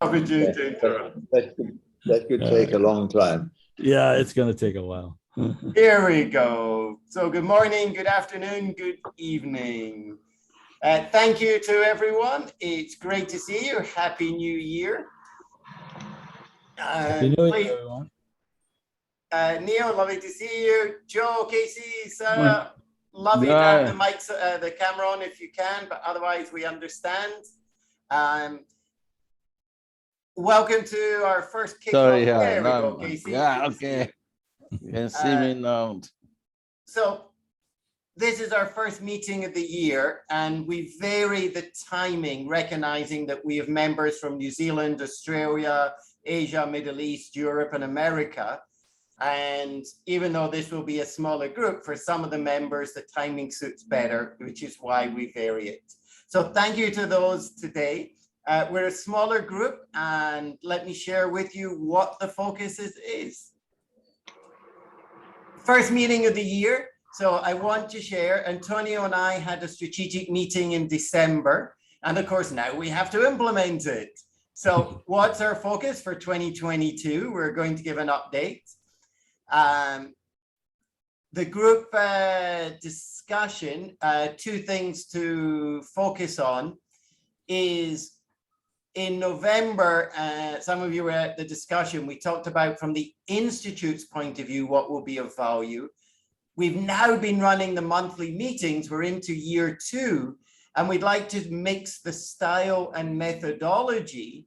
opportunity to interrupt. That could take a long time. Yeah, it's going to take a while. Here we go. So good morning, good afternoon, good evening. Thank you to everyone. It's great to see you. Happy New Year. Happy New Year, everyone. Neil, lovely to see you. Joe, Casey, Sarah, lovely to have the mics, the camera on if you can, but otherwise we understand. Welcome to our first kickoff. Sorry, there we go, Casey. Yeah, okay. You can see me now. So this is our first meeting of the year, and we vary the timing, recognizing that we have members from New Zealand, Australia, Asia, Middle East, Europe, and America. And even though this will be a smaller group, for some of the members, the timing suits better, which is why we vary it. So thank you to those today. We're a smaller group, and let me share with you what the focus is. First meeting of the year. So I want to share, Antonio and I had a strategic meeting in December, and of course now we have to implement it. So what's our focus for 2022? We're going to give an update. The group discussion, two things to focus on is in November, some of you were at the discussion, we talked about from the Institute's point of view, what will be of value. We've now been running the monthly meetings, we're into year 2, and we'd like to mix the style and methodology.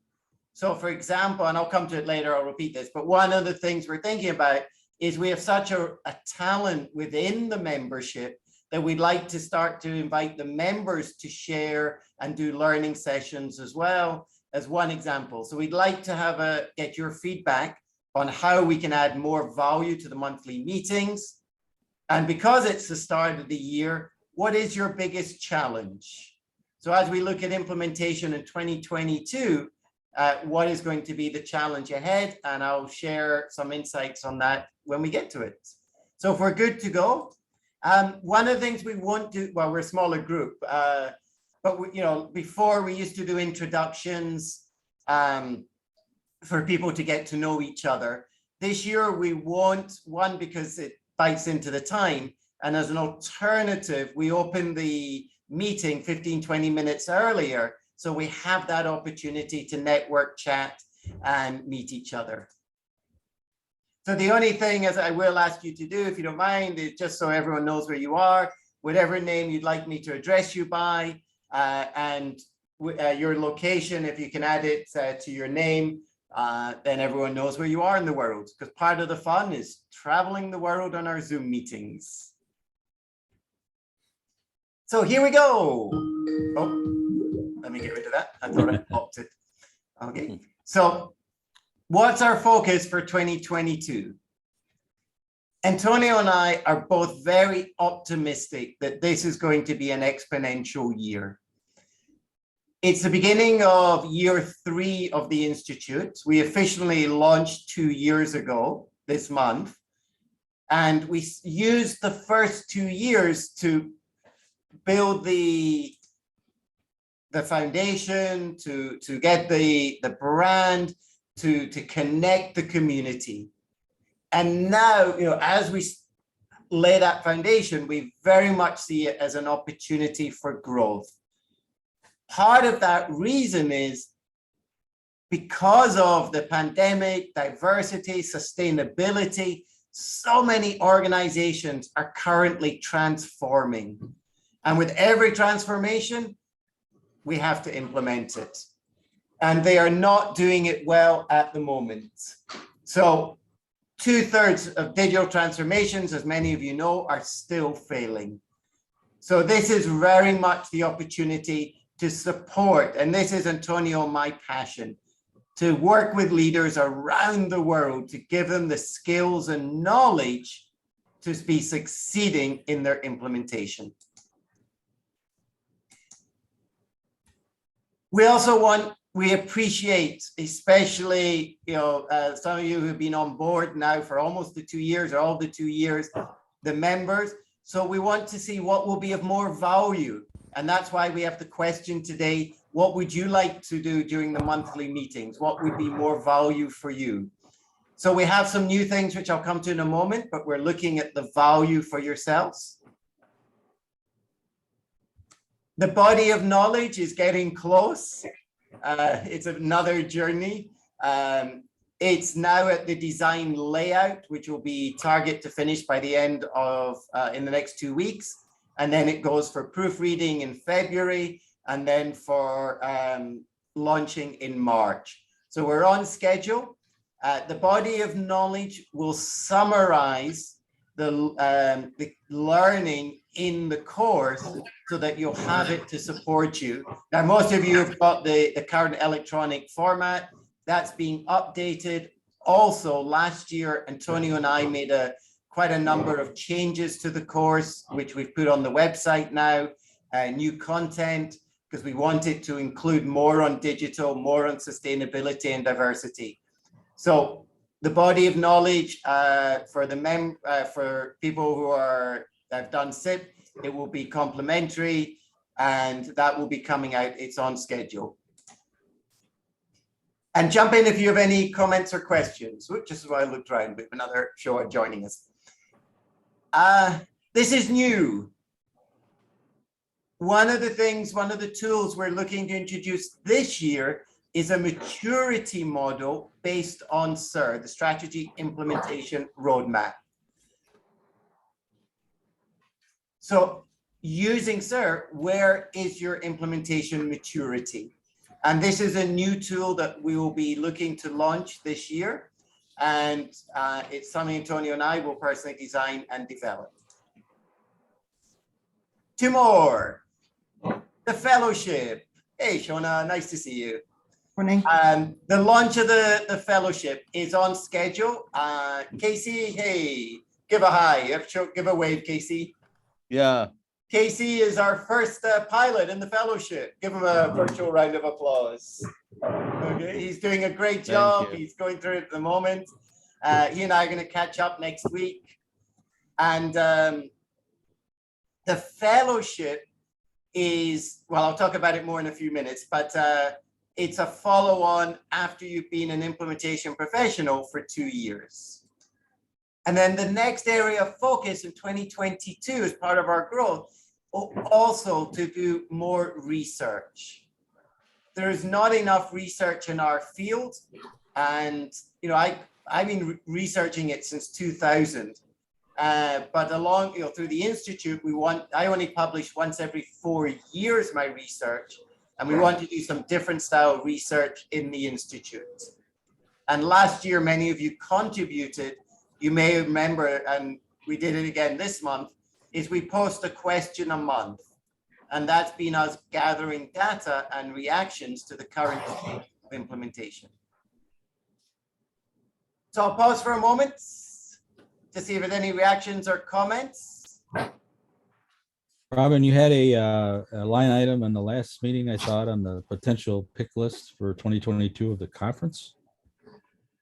So for example, and I'll come to it later, I'll repeat this, but one of the things we're thinking about is we have such a talent within the membership that we'd like to start to invite the members to share and do learning sessions as well, as one example. So we'd like to get your feedback on how we can add more value to the monthly meetings. And because it's the start of the year, what is your biggest challenge? So as we look at implementation in 2022, what is going to be the challenge ahead? And I'll share some insights on that when we get to it. So if we're good to go, one of the things we want to, well, we're a smaller group, but we, before we used to do introductions for people to get to know each other. This year we want, one, because it bites into the time, and as an alternative, we open the meeting 15-20 minutes earlier, so we have that opportunity to network, chat, and meet each other. So the only thing, as I will ask you to do, if you don't mind, is just so everyone knows where you are, whatever name you'd like me to address you by, and your location, if you can add it to your name, then everyone knows where you are in the world, because part of the fun is traveling the world on our Zoom meetings. So here we go. Oh, let me get rid of that. I thought I popped it. Okay, so what's our focus for 2022? Antonio and I are both very optimistic that this is going to be an exponential year. It's the beginning of year 3 of the Institute. We officially launched 2 years ago this month, and we used the first 2 years to build the foundation, to get the brand, to connect the community. And now, as we lay that foundation, we very much see it as an opportunity for growth. Part of that reason is because of the pandemic, diversity, sustainability, so many organizations are currently transforming. And with every transformation, we have to implement it. And they are not doing it well at the moment. So 2/3 of digital transformations, as many of you know, are still failing. So this is very much the opportunity to support, and this is, Antonio, my passion, to work with leaders around the world to give them the skills and knowledge to be succeeding in their implementation. We appreciate, especially, some of you who've been on board now for almost the 2 years, or all the 2 years, the members. So we want to see what will be of more value. And that's why we have the question today, what would you like to do during the monthly meetings? What would be more value for you? So we have some new things which I'll come to in a moment, but we're looking at the value for yourselves. The body of knowledge is getting close. It's another journey. It's now at the design layout, which will be target to finish by the end of, in the next 2 weeks. And then it goes for proofreading in February, and then for launching in March. So we're on schedule. The body of knowledge will summarize the learning in the course so that you'll have it to support you. Now, most of you have got the current electronic format. That's being updated. Also, last year, Antonio and I made quite a number of changes to the course, which we've put on the website now, new content, because we wanted to include more on digital, more on sustainability and diversity. So the body of knowledge for people who have done SIP, it will be complimentary, and that will be coming out. It's on schedule. And jump in if you have any comments or questions. Just as I looked around, we have another show joining us. This is new. One of the tools we're looking to introduce this year is a maturity model based on SIR, the Strategy Implementation Roadmap. So using SIR, where is your implementation maturity? And this is a new tool that we will be looking to launch this year. And it's something Antonio and I will personally design and develop. Two more. The fellowship. Hey, Shona, nice to see you. Morning. The launch of the fellowship is on schedule. Casey, hey, give a hi. Give a wave, Casey. Yeah. Casey is our first pilot in the fellowship. Give him a virtual round of applause. Okay, he's doing a great job. He's going through it at the moment. He and I are going to catch up next week. And the fellowship is, well, I'll talk about it more in a few minutes, but it's a follow-on after you've been an implementation professional for 2 years. And then the next area of focus in 2022 as part of our growth, also to do more research. There is not enough research in our field. And, you know, I've been researching it since 2000. But along, you know, through the Institute, I only publish once every 4 years my research, and we want to do some different style research in the Institute. And last year, many of you contributed. You may remember, and we did it again this month, is we post a question a month. And that's been us gathering data and reactions to the current state of implementation. So I'll pause for a moment to see if there's any reactions or comments. Robin, you had a line item on the last meeting. I saw it on the potential pick list for 2022 of the conference.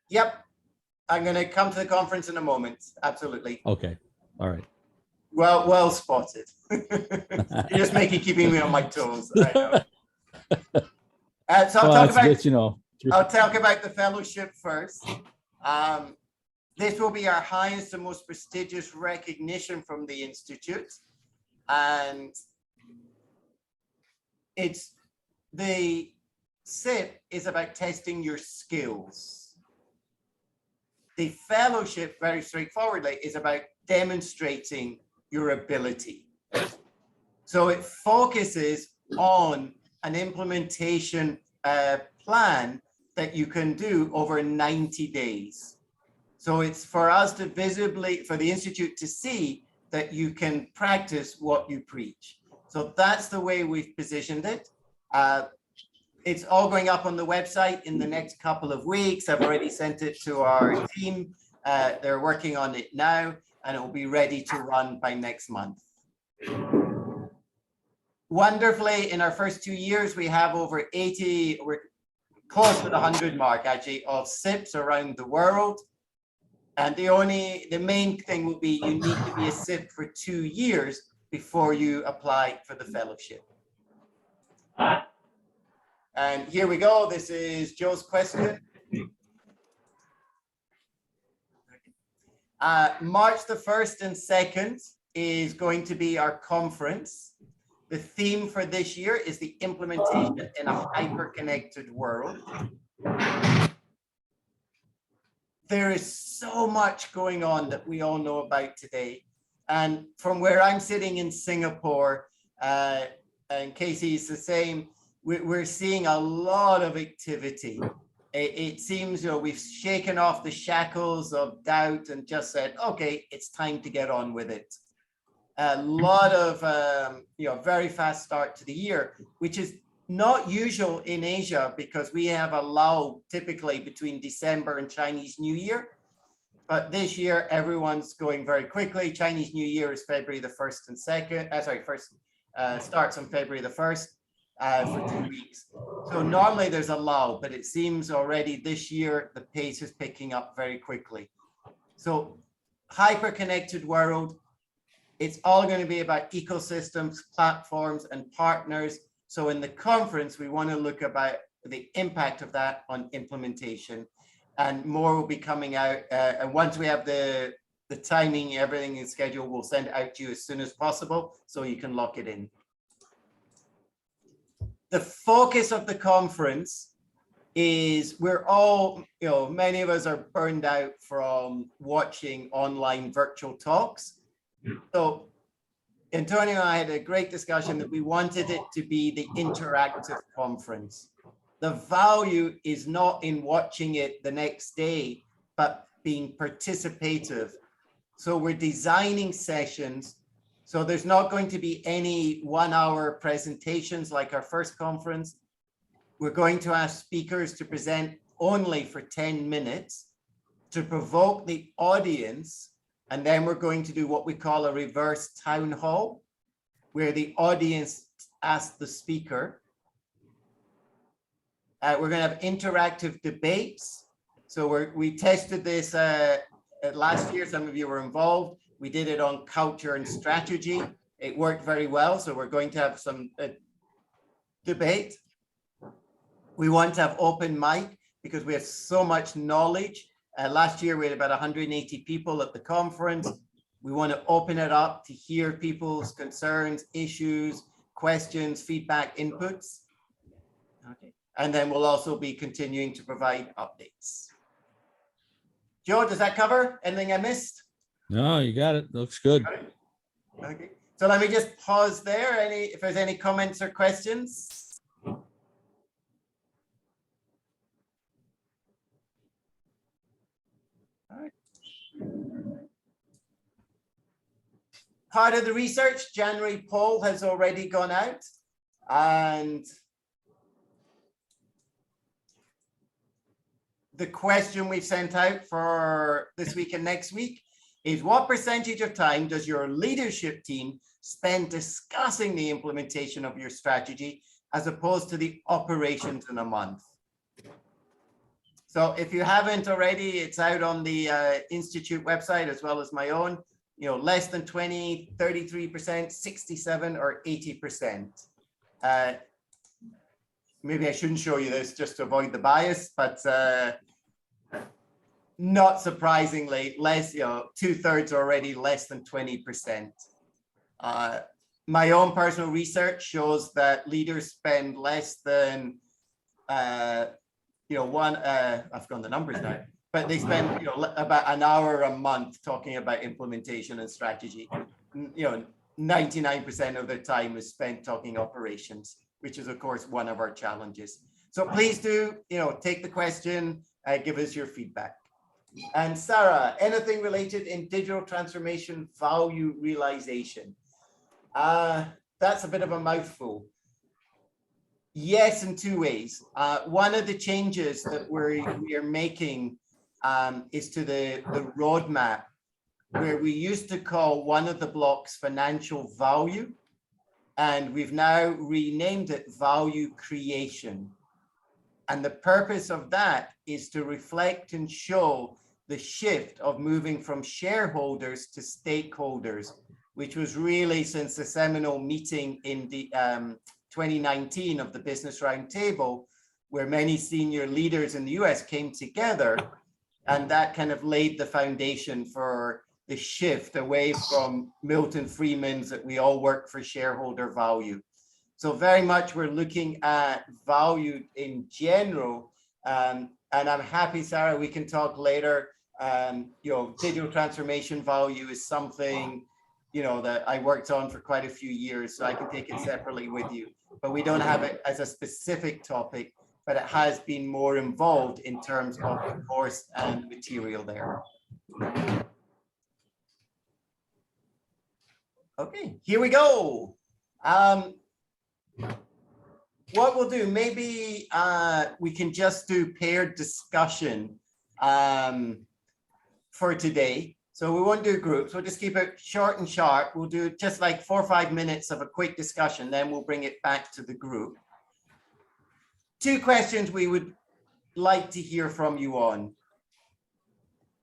Yep. I'm going to come to the conference in a moment. Absolutely. Okay. All right. Well spotted. You're just keeping me on my toes. I know. So I'll talk about the fellowship first. This will be our highest and most prestigious recognition from the Institute. And the SIP is about testing your skills. The fellowship, very straightforwardly, is about demonstrating your ability. So it focuses on an implementation plan that you can do over 90 days. So it's for us to for the Institute to see that you can practice what you preach. So that's the way we've positioned it. It's all going up on the website in the next couple of weeks. I've already sent it to our team. They're working on it now, and it will be ready to run by next month. Wonderfully, in our first 2 years, we have over 80, we're close to the 100 mark actually, of SIPs around the world. And the main thing will be you need to be a SIP for 2 years before you apply for the fellowship. And here we go. This is Joe's question. March the 1st and 2nd is going to be our conference. The theme for this year is the implementation in a hyper-connected world. There is so much going on that we all know about today. And from where I'm sitting in Singapore, and Casey's the same, we're seeing a lot of activity. It seems, you know, we've shaken off the shackles of doubt and just said, okay, it's time to get on with it. A lot of, you know, very fast start to the year, which is not usual in Asia because we have a lull typically between December and Chinese New Year. But this year, everyone's going very quickly. Chinese New Year is February the 1st and 2nd. Starts on February the 1st for 2 weeks. So normally there's a lull, but it seems already this year, the pace is picking up very quickly. So hyper-connected world, it's all going to be about ecosystems, platforms, and partners. So in the conference, we want to look about the impact of that on implementation, and more will be coming out. And once we have the timing, everything is scheduled, we'll send it out to you as soon as possible so you can lock it in. The focus of the conference is we're all, you know, many of us are burned out from watching online virtual talks. So Antonio and I had a great discussion that we wanted it to be the interactive conference. The value is not in watching it the next day, but being participative. So we're designing sessions. So there's not going to be any 1 hour presentations like our first conference. We're going to ask speakers to present only for 10 minutes to provoke the audience. And then we're going to do what we call a reverse town hall, where the audience asks the speaker. We're going to have interactive debates. So we tested this last year. Some of you were involved. We did it on culture and strategy. It worked very well. So we're going to have some debate. We want to have open mic because we have so much knowledge. Last year, we had about 180 people at the conference. We want to open it up to hear people's concerns, issues, questions, feedback, inputs. Okay. And then we'll also be continuing to provide updates. Joe, does that cover anything I missed? No, you got it. Looks good. Okay. So let me just pause there. If there's any comments or questions. Part of the research, January poll has already gone out, and the question we've sent out for this week and next week is, what percentage of time does your leadership team spend discussing the implementation of your strategy as opposed to the operations in a month? So if you haven't already, it's out on the Institute website as well as my own. You know, less than 20, 33%, 67 or 80%. Maybe I shouldn't show you this just to avoid the bias, but not surprisingly, less, you know, 2/3 already less than 20%. My own personal research shows that leaders spend less than, you know, I've forgotten the numbers now, but they spend, you know, about an hour a month talking about implementation and strategy. You know, 99% of their time is spent talking operations, which is of course one of our challenges. So please do, you know, take the question, give us your feedback. And Sarah, anything related in digital transformation value realization? That's a bit of a mouthful. Yes, in two ways. One of the changes that we are making is to the roadmap, where we used to call one of the blocks financial value, and we've now renamed it value creation. And the purpose of that is to reflect and show the shift of moving from shareholders to stakeholders, which was really since the seminal meeting in the 2019 of the Business Roundtable, where many senior leaders in the US came together, and that kind of laid the foundation for the shift away from Milton Friedman's that we all work for shareholder value. So very much we're looking at value in general. And I'm happy, Sarah, we can talk later. Digital transformation value is something, that I worked on for quite a few years, so I can take it separately with you. But we don't have it as a specific topic, but it has been more involved in terms of the course and material there. Okay, here we go. What we'll do, maybe we can just do paired discussion for today. So we won't do groups, we'll just keep it short and sharp. We'll do just like 4 or 5 minutes of a quick discussion, then we'll bring it back to the group. 2 questions we would like to hear from you on.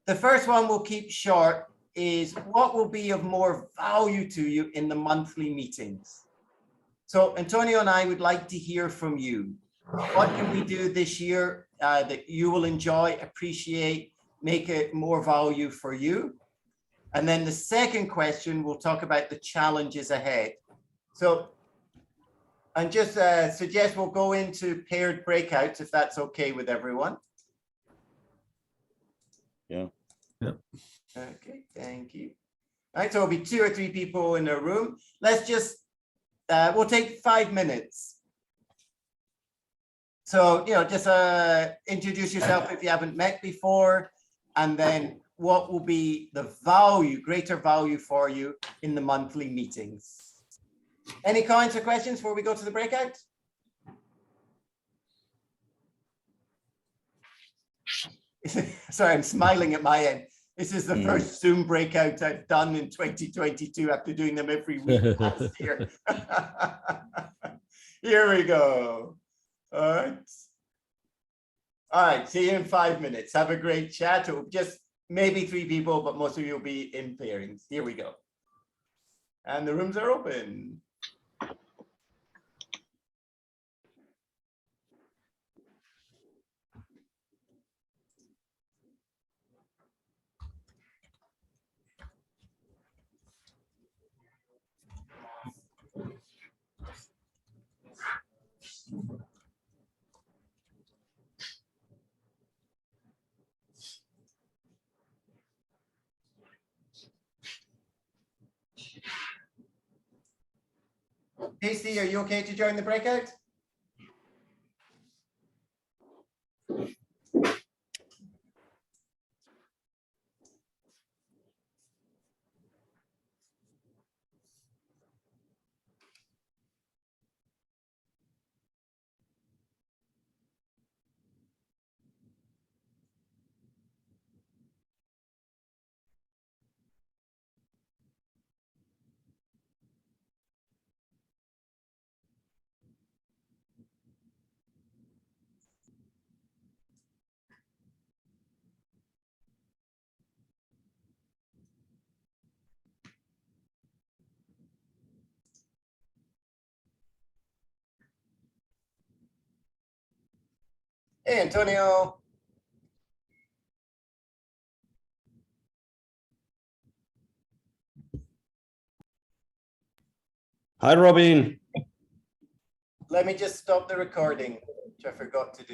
The first one we'll keep short is what will be of more value to you in the monthly meetings? So Antonio and I would like to hear from you. What can we do this year that you will enjoy, appreciate, make it more value for you? And then the second question, we'll talk about the challenges ahead. So, and just suggest we'll go into paired breakouts if that's okay with everyone. Yeah. Yep. Okay, thank you. All right, so it'll be 2 or 3 people in a room. Let's just, we'll take 5 minutes. So, just introduce yourself if you haven't met before, and then what will be the value, greater value for you in the monthly meetings. Any comments or questions before we go to the breakout? Sorry, I'm smiling at my end. This is the first Zoom breakout I've done in 2022 after doing them every week last year. Here we go. All right. All right, see you in 5 minutes. Have a great chat. It'll just maybe 3 people, but most of you will be in pairings. Here we go. And the rooms are open. Casey, are you okay to join the breakout? Hey, Antonio. Hi, Robin. Let me just stop the recording, which I forgot to do.